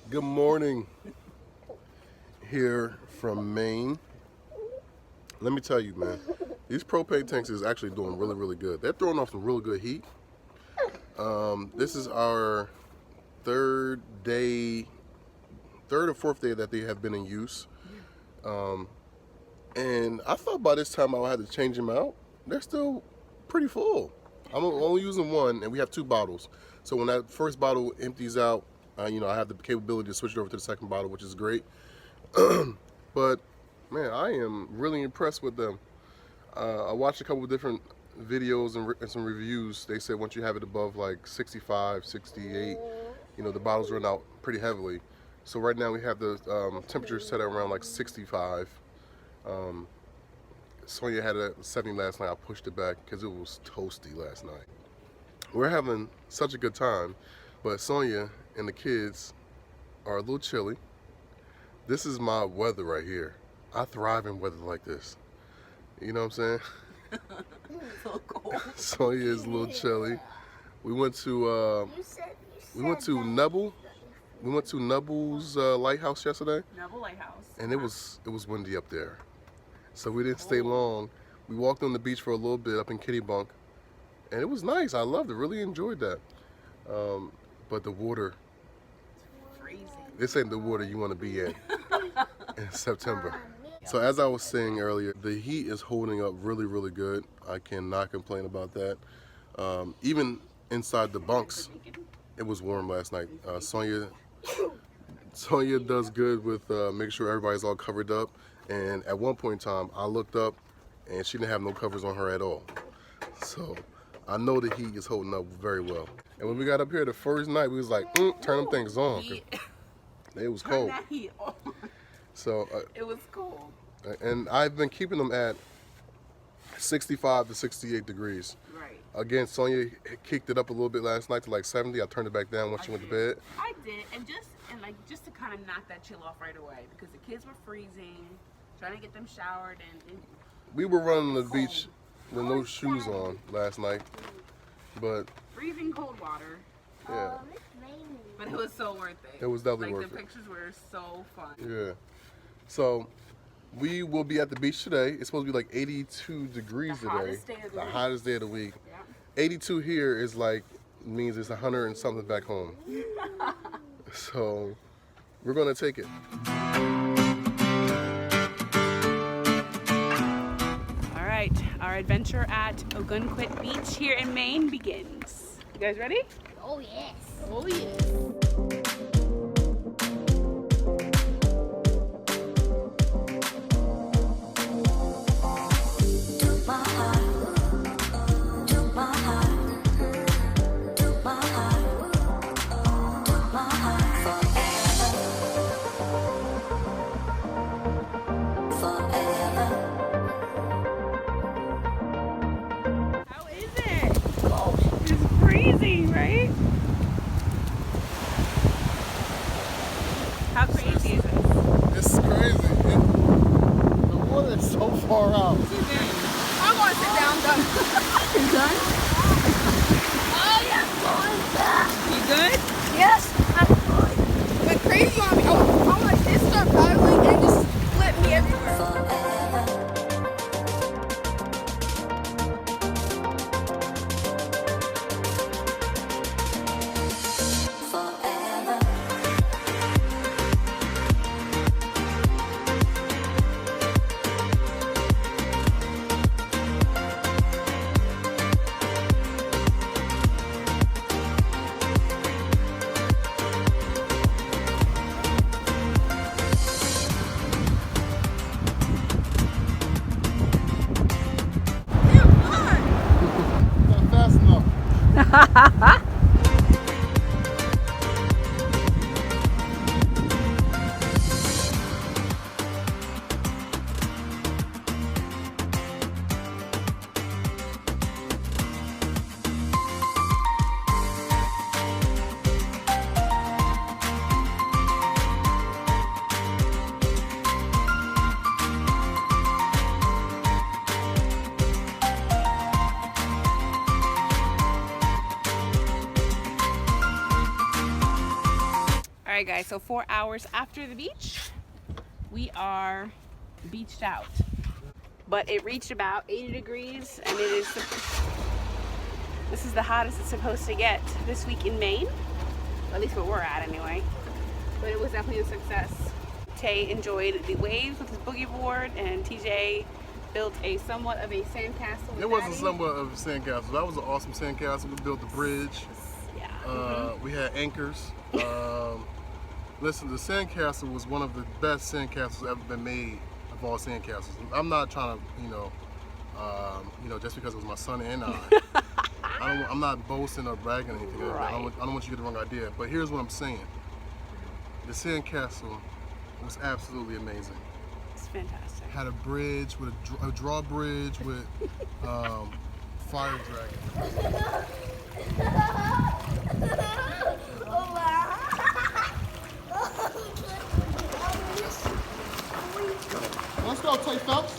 Good morning here from Maine. Let me tell you, man, these propane tanks is actually doing really good. They're throwing off some really good heat. This is our third or fourth day that they have been in use. And I thought by this time I would have to change them out. They're still pretty full. I'm only using one, and we have 2 bottles. So when that first bottle empties out, I have the capability to switch it over to the second bottle, which is great. But man, I am really impressed with them. I watched a couple of different videos and some reviews. They said once you have it above like 65, 68, the bottles run out pretty heavily. So right now we have the temperature set at around like 65. Sonia had a 70 last night. I pushed it back because it was toasty last night. We're having such a good time, but Sonia and the kids are a little chilly. This is my weather right here. I thrive in weather like this. You know what I'm saying? It's a little cold. Sonia is a little chilly. We went to Nebel. We went to Nebel's lighthouse yesterday. Nebel Lighthouse. And it was windy up there. So we didn't stay long. We walked on the beach for a little bit up in Kitty Bunk. And it was nice. I loved it. Really enjoyed that. But the water, Freezing. this ain't the water you want to be in September. So as I was saying earlier, the heat is holding up really good. I cannot complain about that. Even inside the bunks, it was warm last night. Sonia does good with making sure everybody's all covered up. And at one point in time, I looked up and she didn't have no covers on her at all. So I know the heat is holding up very well. And when we got up here the first night, we was like, turn them things on. It was cold. Turn that heat on. So it was cold. And I've been keeping them at 65 to 68 degrees. Right. Again, Sonia kicked it up a little bit last night to like 70. I turned it back down once she went to bed. I did, and just to kind of knock that chill off right away, because the kids were freezing, trying to get them showered, and We were running the beach with no shoes on last night, but freezing cold water. yeah, But it was so worth it. it was definitely worth Like the it. pictures were so fun. Yeah. So we will be at the beach today. It's supposed to be like 82 degrees The today. hottest day of the The week. hottest day of the week. Yeah. 82 here is like means it's 100 and something back home. So we're gonna take it. All right, our adventure at Ogunquit Beach here in Maine begins. You guys ready? Oh yes. Oh yes. How is it? It's freezing, right? right, guys, so 4 hours after the beach, we are beached out. But it reached about 80 degrees, and this is the hottest it's supposed to get this week in Maine. At least where we're at anyway. But it was definitely a success. Tay enjoyed the waves with his boogie board, and TJ built a somewhat of a sandcastle. It wasn't somewhat of a sandcastle. That was an awesome sandcastle. We built the bridge. Yeah. We had anchors. Listen, the sandcastle was one of the best sandcastles ever been made of all sandcastles. I'm not trying to, you know, just because it was my son and I'm not boasting or bragging or anything. Right. I don't want you to get the wrong idea. But here's what I'm saying. The sandcastle was absolutely amazing. It's fantastic. Had a bridge with a drawbridge with fire dragon. Let's go, Tay Phelps.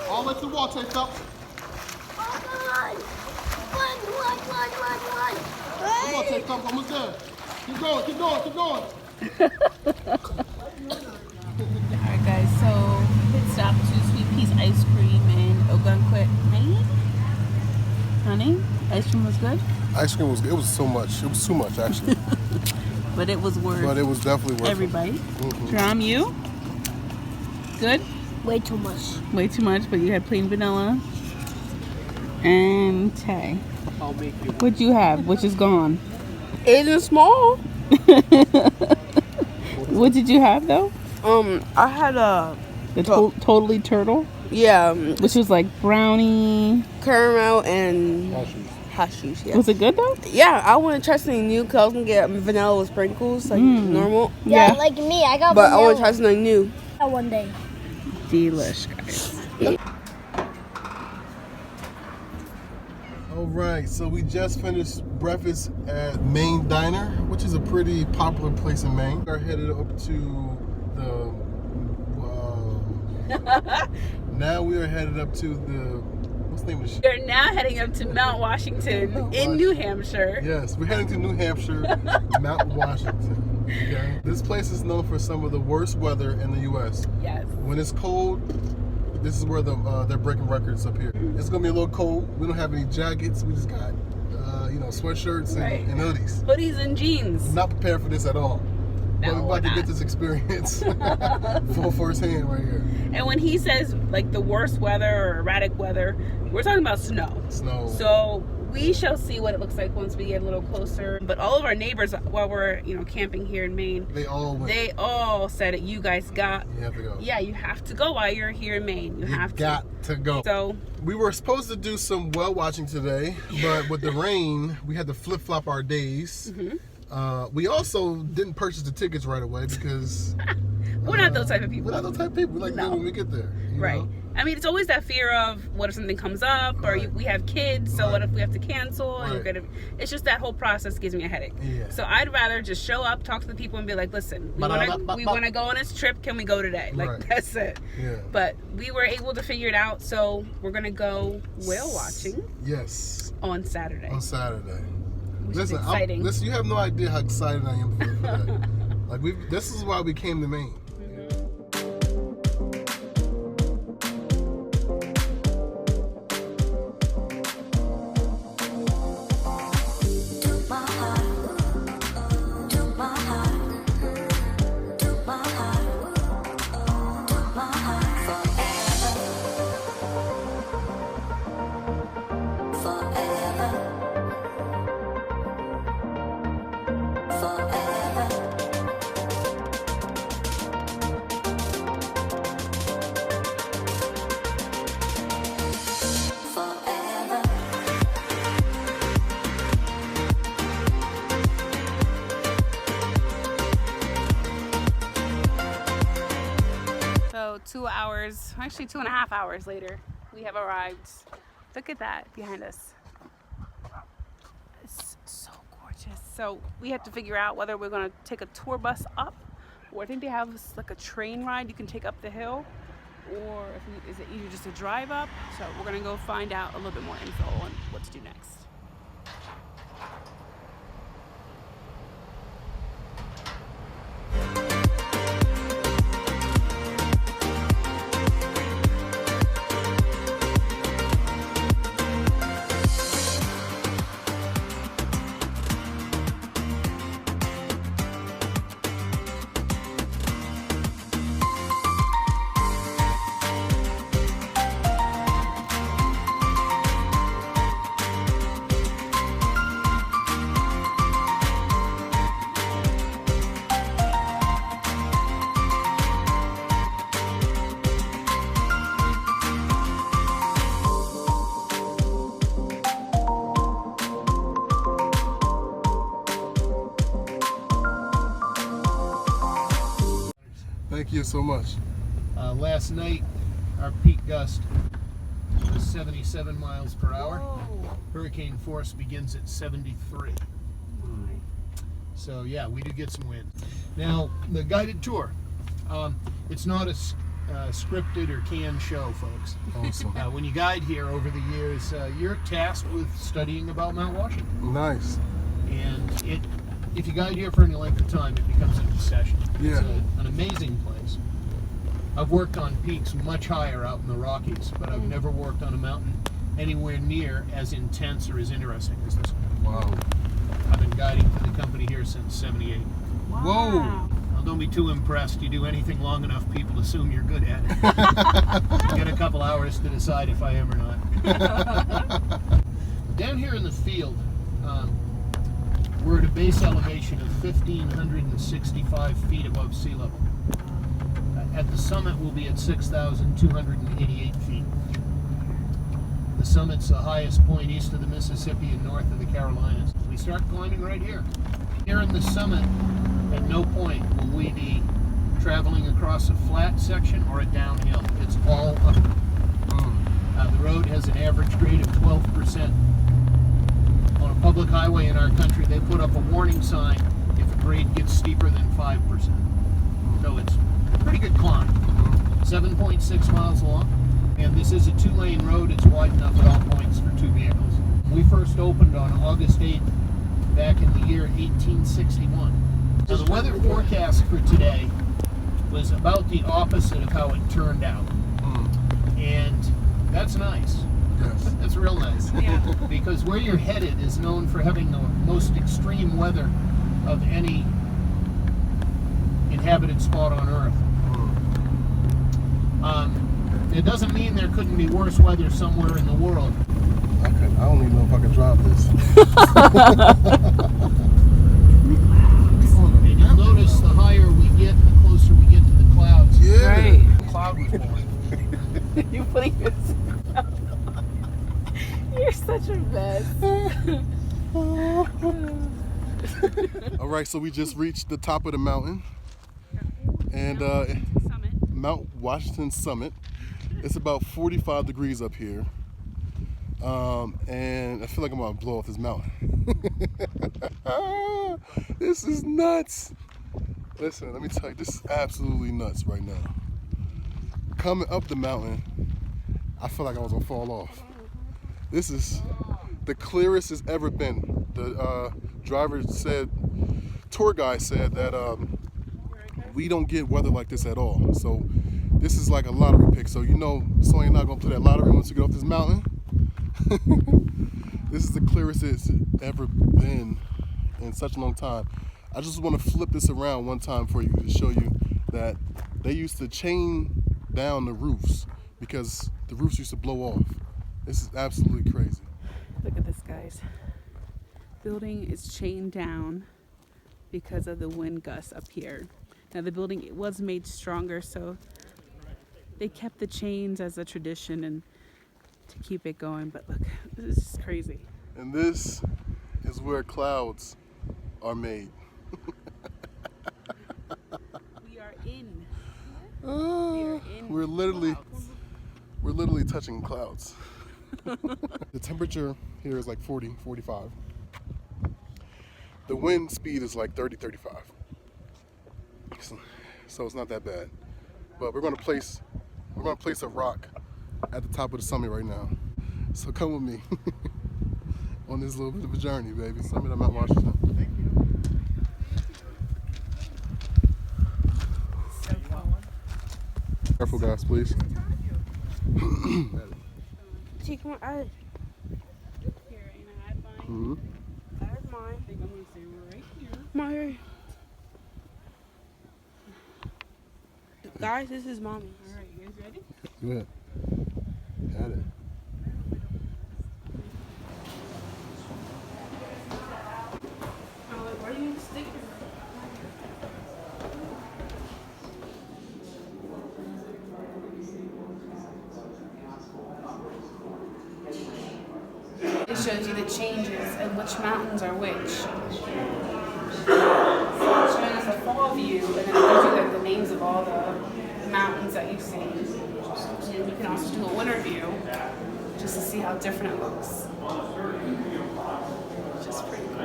All the way to the wall, Tay Phelps. Come on, Tay Phelps, almost there. Keep going, keep going, keep going. Alright, guys, so pit stop to Sweet Pea's Ice Cream in Ogunquit, Maine. Honey, ice cream was good? Ice cream was good. It was so much. It was too much, actually. But it was worth But it was definitely worth every it. bite. Drum, you? Good? Way too much. Way too much, but you had plain vanilla. And Tay. What'd you have? Which is gone. It isn't small. What did you have though? I had a Totally turtle, yeah, which was like brownie. caramel and hashies. Yeah. Was it good though? Yeah, I want to try something new because I was gonna get vanilla with sprinkles like normal. Yeah. Like me, I got But I want to vanilla try something new. one day. Delish, guys. All right, so we just finished breakfast at Maine Diner, which is a pretty popular place in Maine. We're headed up to the, now we are headed up to the, what's the name of the We're now heading up to Mount Washington in New Hampshire. Yes, we're heading to New Hampshire, Mount Washington. Okay? This place is known for some of the worst weather in the U.S. Yes. When it's cold, this is where they're breaking records up here. It's gonna be a little cold. We don't have any jackets. We just got, sweatshirts and hoodies. Hoodies and jeans. Not prepared for this at all. But No, we're we're about to not. get this experience full firsthand right here. And when he says like the worst weather or erratic weather, we're talking about snow. Snow. So we shall see what it looks like once we get a little closer. But all of our neighbors, while we're camping here in Maine, They all went. they all said it. You guys got. You have to go. Yeah, you have to go while you're here in Maine. You have got to go. So We were supposed to do some whale watching today, but with the rain, we had to flip-flop our days. We also didn't purchase the tickets right away because we're not those type of people. we're not those type of people. We like to do it when we get there. You Right. know? I mean, it's always that fear of what if something comes up, or Right. we have kids, so what if we have to cancel? And Right. it's just that whole process gives me a headache. Yeah. So I'd rather just show up, talk to the people, and be like, listen, we want to go on this trip. Can we go today? Like, Right. that's it. Yeah. But we were able to figure it out, so we're going to go whale watching Yes. on Saturday. On Saturday. Which is Listen, exciting. listen, you have no idea how excited I am for that. Like this is why we came to Maine. So 2 hours, actually 2.5 hours later, we have arrived. Look at that behind us. It's so gorgeous. So we have to figure out whether we're going to take a tour bus up, or I think they have like a train ride you can take up the hill, or is it either just a drive up? So we're going to go find out a little bit more info on what to do next. Thank you so much. Last night, our peak gust was 77 miles per hour. Whoa. Hurricane force begins at 73. So yeah, we do get some wind. Now, the guided tour. It's not a scripted or canned show, folks. Awesome. When you guide here over the years, you're tasked with studying about Mount Washington. Nice. And if you guide here for any length of time, it becomes an obsession. Yeah. It's an amazing place. I've worked on peaks much higher out in the Rockies, but I've never worked on a mountain anywhere near as intense or as interesting as this one. Wow. I've been guiding for the company here since '78. Whoa. Now, don't be too impressed. You do anything long enough, people assume you're good at it. You get a couple hours to decide if I am or not. Down here in the field, we're at a base elevation of 1,565 feet above sea level. At the summit, we'll be at 6,288 feet. The summit's the highest point east of the Mississippi and north of the Carolinas. We start climbing right here. Here in the summit, at no point will we be traveling across a flat section or a downhill. It's all up. The road has an average grade of 12%. On a public highway in our country, they put up a warning sign if a grade gets steeper than 5%. So it's a pretty good climb. 7.6 miles long, and this is a 2-lane road. It's wide enough at all points for 2 vehicles. We first opened on August 8th back in the year 1861. Now the weather forecast for today was about the opposite of how it turned out. And that's nice. Yes. That's real nice. Yeah. Because where you're headed is known for having the most extreme weather of any inhabited spot on Earth. It doesn't mean there couldn't be worse weather somewhere in the world. I don't even know if I can drive this. And you'll notice the higher we get, the closer we get to the clouds. Yeah. Right. The cloud was born. You putting this. You're such a mess. All right, so we just reached the top of the mountain, and Summit. Mount Washington Summit. It's about 45 degrees up here, and I feel like I'm gonna blow off this mountain. This is nuts. Listen, let me tell you, this is absolutely nuts right now. Coming up the mountain, I feel like I was gonna fall off. This is the clearest it's ever been. The tour guide said that we don't get weather like this at all. So this is like a lottery pick. So you know, you're not gonna play that lottery once you get off this mountain. This is the clearest it's ever been in such a long time. I just want to flip this around one time for you to show you that they used to chain down the roofs because the roofs used to blow off. This is absolutely crazy. Look at this, guys. Building is chained down because of the wind gusts up here. Now the building, it was made stronger, so they kept the chains as a tradition and to keep it going. But look, this is just crazy. And this is where clouds are made. We are in. We're literally touching clouds. The temperature here is like 40, 45. The wind speed is like 30, 35. So it's not that bad. But we're gonna place a rock at the top of the summit right now. So come with me on this little bit of a journey, baby. Summit of Mount Washington. Careful, guys, please. Take my eye. Here, and I have mine. That's mine. I think I'm gonna stay right here. My. Guys, this is mommy. All right, you guys ready? Go ahead. Got it. Where do you stick it? It shows you the changes and which mountains are which. So it's showing us a fall view, and then it gives you like the names of all the can also do a winter view just to see how different it looks. Just pretty cool.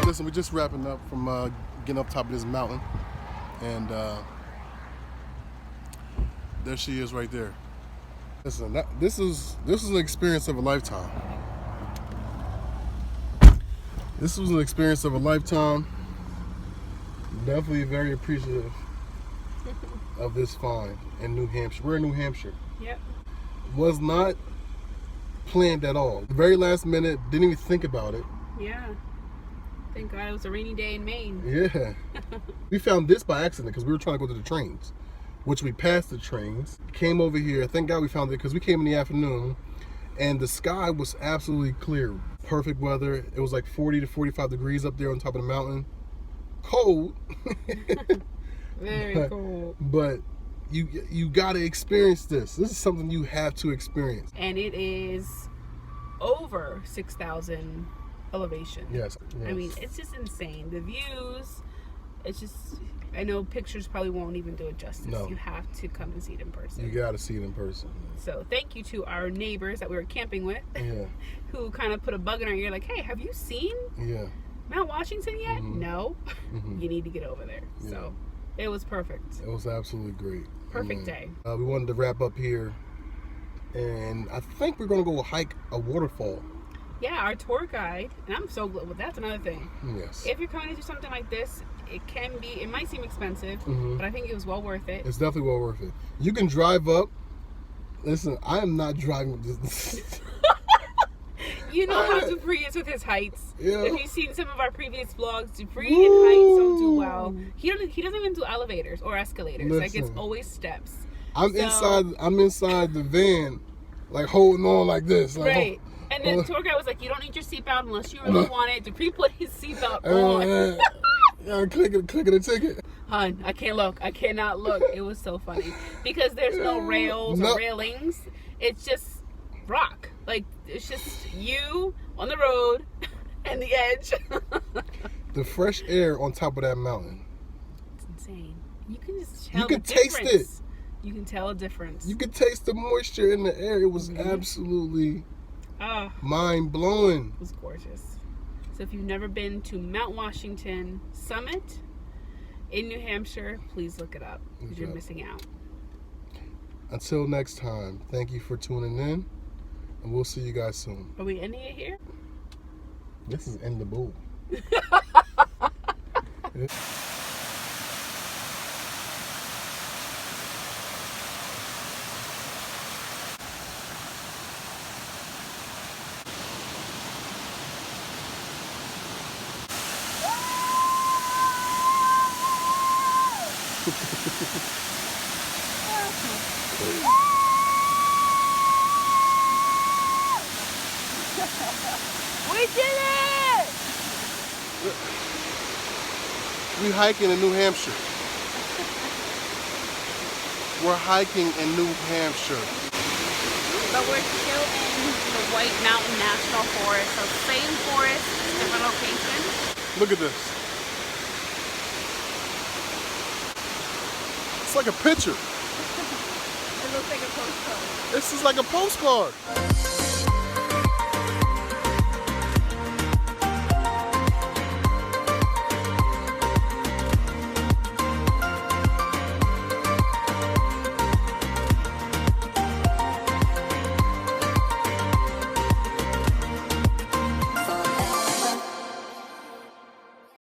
Listen, we're just wrapping up from getting up top of this mountain, and there she is right there. Listen, this is an experience of a lifetime. This was an experience of a lifetime. Definitely very appreciative of this find in New Hampshire. We're in New Hampshire. Yep. Was not planned at all. The very last minute, didn't even think about it. Yeah. Thank God it was a rainy day in Maine. Yeah. We found this by accident because we were trying to go to the trains, which we passed the trains, came over here. Thank God we found it because we came in the afternoon and the sky was absolutely clear. Perfect weather. It was like 40 to 45 degrees up there on top of the mountain. Cold. Very cold. But you got to experience this. This is something you have to experience. And it is over 6,000 elevation. Yes. I mean, it's just insane. The views, it's just, I know pictures probably won't even do it justice. No. You have to come and see it in person. You got to see it in person. So thank you to our neighbors that we were camping with, Yeah. who kind of put a bug in our ear like, hey, have you seen Yeah. Mount Washington yet? Mhm. No. Mhm. You need to get over there. Yeah. So it was perfect. It was absolutely great. Perfect day. We wanted to wrap up here, and I think we're going to go hike a waterfall. Yeah, our tour guide, and I'm so glad, well, that's another thing. Yes. If you're coming to do something like this, it might seem expensive, Mhm. but I think it was well worth it. It's definitely well worth it. You can drive up. Listen, I am not driving this. You know how DUPREE is with his heights. Yeah. If you've seen some of our previous vlogs, DUPREE in heights don't do well. He doesn't even do elevators or escalators. Like, it's Listen. always steps. I'm inside the van, like holding on like this. Like, Right. And then the tour guide was like, you don't need your seatbelt unless you really want it. DUPREE put his seatbelt on. Yeah, clicking a ticket. Hun, I can't look. I cannot look. It was so funny. Because there's no rails or railings. It's just rock. Like, it's just you on the road and the edge. The fresh air on top of that mountain. It's insane. You can just tell You can the taste difference. it. You can tell a difference. You could taste the moisture in the air. It was absolutely mind blowing. It was gorgeous. So if you've never been to Mount Washington Summit in New Hampshire, please look it up because you're missing out. Until next time, thank you for tuning in, and we'll see you guys soon. Are we ending it here? This is End the Bull. We did it! We hiking in New Hampshire. We're hiking in New Hampshire. But we're still in the White Mountain National Forest. So same forest, different location. Look at this. It's like a picture. It looks like a postcard. This is like a postcard.